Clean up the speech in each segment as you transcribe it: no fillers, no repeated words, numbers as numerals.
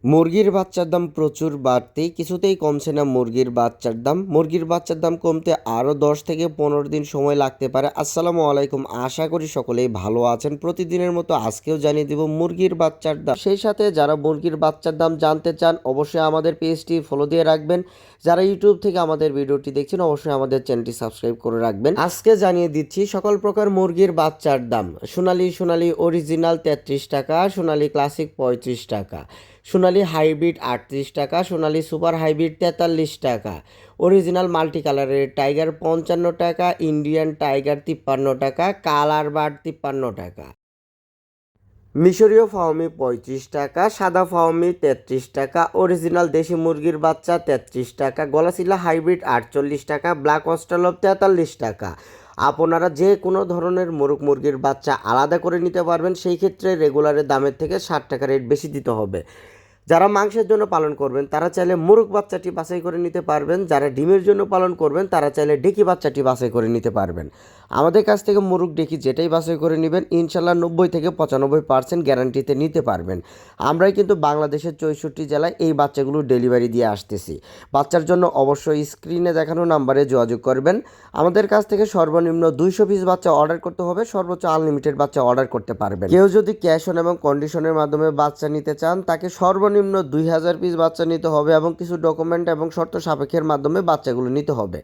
মুরগির বাচ্চার দাম প্রচুর বাড়তি, কিছুতেই কমছে না মুরগির বাচ্চার দাম। মুরগির বাচ্চার দাম কমতে আরও 10 থেকে 15 দিন সময় লাগতে পারে। আসসালামু আলাইকুম, আশা করি সকলেই ভালো আছেন। প্রতিদিনের মতো আজকেও জানিয়ে দিব মুরগির বাচ্চার দাম। সেই সাথে যারা মুরগির বাচ্চার দাম জানতে চান অবশ্যই আমাদের পেজটি ফলো দিয়ে রাখবেন। যারা ইউটিউব থেকে আমাদের ভিডিওটি দেখছেন অবশ্যই আমাদের চ্যানেলটি সাবস্ক্রাইব করে রাখবেন। আজকে জানিয়ে দিচ্ছি সকল প্রকার মুরগির বাচ্চার দাম। সোনালী অরিজিনাল 33 টাকা, সোনালী ক্লাসিক 35 টাকা, সোনালী হাইব্রিড 38 টাকা, সোনালী সুপার হাইব্রিড 43 টাকা, অরিজিনাল মাল্টি কালারের টাইগার 55 টাকা, ইন্ডিয়ান টাইগার 53 টাকা, কালার বার্ড 53 টাকা, মিশরীয় ফাউমি 35 টাকা, সাদা ফাউমি 33 টাকা, অরিজিনাল দেশি মুরগির বাচ্চা 33 টাকা, গলাচিলা হাইব্রিড 48 টাকা, ব্ল্যাক অস্ট্রেলপ 43 টাকা। আপনারা যে কোনো ধরনের মুরগির বাচ্চা আলাদা করে নিতে পারবেন, সেই ক্ষেত্রে রেগুলারের দামের থেকে 60 টাকা রেট বেশি দিতে হবে। যারা মাংসের জন্য পালন করবেন তারা চাইলে মুরগ বাচ্চাটি বাছাই করে নিতে পারবেন, যারা ডিমের জন্য পালন করবেন তারা চাইলে ডেকি বাচ্চাটি বাছাই করে নিতে পারবেন। আমাদের কাছ থেকে মুরগ ডেকি যেটাই বাছাই করে নেবেন ইনশাল্লাহ 90 থেকে 95% গ্যারান্টিতে নিতে পারবেন। আমরাই কিন্তু বাংলাদেশের 64 জেলায় এই বাচ্চাগুলো ডেলিভারি দিয়ে আসতেছি। বাচ্চার জন্য অবশ্যই স্ক্রিনে দেখানো নাম্বারে যোগাযোগ করবেন। আমাদের কাছ থেকে সর্বনিম্ন 200 পিস বাচ্চা অর্ডার করতে হবে, সর্বোচ্চ আনলিমিটেড বাচ্চা অর্ডার করতে পারবেন। কেউ যদি ক্যাশ অন এবং কন্ডিশনের মাধ্যমে বাচ্চা নিতে চান তাকে সর্বনিম্ন 2000 পিস বাচ্চা নিতে হবে এবং কিছু ডকুমেন্ট এবং শর্ত সাপেক্ষের মাধ্যমে বাচ্চাগুলো নিতে হবে।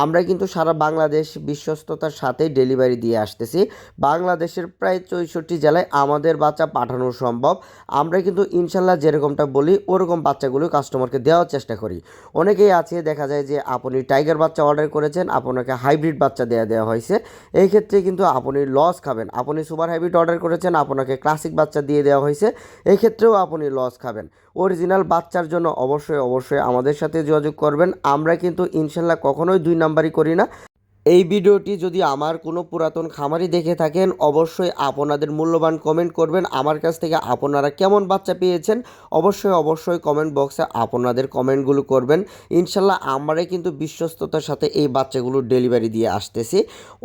আমরা কিন্তু সারা বাংলাদেশ বিশ্বস্ততার সাথেই ডেলিভারি দিয়ে আসতেছি। বাংলাদেশের প্রায় 64 জেলায় আমাদের বাচ্চা পাঠানো সম্ভব। আমরা কিন্তু ইনশাল্লাহ যেরকমটা বলি ওরকম বাচ্চাগুলো কাস্টমারকে দেওয়ার চেষ্টা করি। অনেকেই আছে দেখা যায় যে আপনি টাইগার বাচ্চা অর্ডার করেছেন, আপনাকে হাইব্রিড বাচ্চা দেওয়া হয়েছে, এই ক্ষেত্রে কিন্তু আপনি লস খাবেন। আপনি সুপার হাইব্রিড অর্ডার করেছেন, আপনাকে ক্লাসিক বাচ্চা দিয়ে দেওয়া হয়েছে, এই ক্ষেত্রেও আপনি লস খাবেন। অরিজিনাল বাচ্চার জন্য অবশ্যই আমাদের সাথে যোগাযোগ করবেন। আমরা কিন্তু ইনশাল্লাহ কখনোই 2 নাম্বারই করি না। এই ভিডিওটি যদি আমার কোনো পুরাতন খামারি দেখে থাকেন অবশ্যই আপনাদের মূল্যবান কমেন্ট করবেন। আমার কাছ থেকে আপনারা কেমন বাচ্চা পেয়েছেন অবশ্যই কমেন্ট বক্সে আপনাদের কমেন্টগুলো করবেন। ইনশাল্লাহ আমরাই কিন্তু বিশ্বস্ততার সাথে এই বাচ্চাগুলো ডেলিভারি দিয়ে আসতেছি।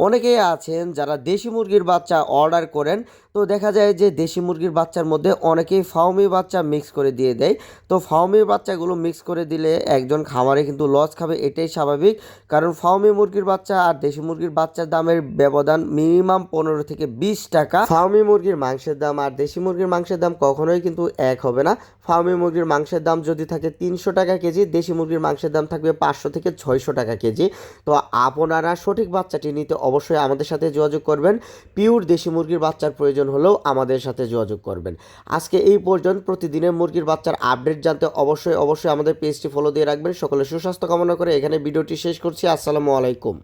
অনেকেই আছেন যারা দেশি মুরগির বাচ্চা অর্ডার করেন, তো দেখা যায় যে দেশি মুরগির বাচ্চার মধ্যে অনেকেই ফাউমি বাচ্চা মিক্স করে দিয়ে দেয়। তো ফাউমি বাচ্চাগুলো মিক্স করে দিলে একজন খামারে কিন্তু লস খাবে, এটাই স্বাভাবিক। কারণ ফাউমি মুরগির বাচ্চা আর দেশি মুরগির বাচ্চার দামের ব্যবধান মিনিমাম 15 থেকে 20 টাকা। ফার্মি মুরগির মাংসের দাম আর দেশি মুরগির মাংসের দাম কখনোই কিন্তু এক হবে না। ফার্মি মুরগির মাংসের দাম যদি থাকে 300 টাকা কেজি, দেশি মুরগির মাংসের দাম থাকবে 500 থেকে 600 টাকা কেজি। তো আপনারা সঠিক বাচ্চাটি নিতে অবশ্যই আমাদের সাথে যোগাযোগ করবেন। পিওর দেশি মুরগির বাচ্চার প্রয়োজন হলেও আমাদের সাথে যোগাযোগ করবেন। আজকে এই পর্যন্ত। প্রতিদিনের মুরগির বাচ্চার আপডেট জানতে অবশ্যই আমাদের পেজটি ফলো দিয়ে রাখবেন। সকলে সুস্বাস্থ্য কামনা করে এখানে ভিডিওটি শেষ করছি। আসসালামু আলাইকুম।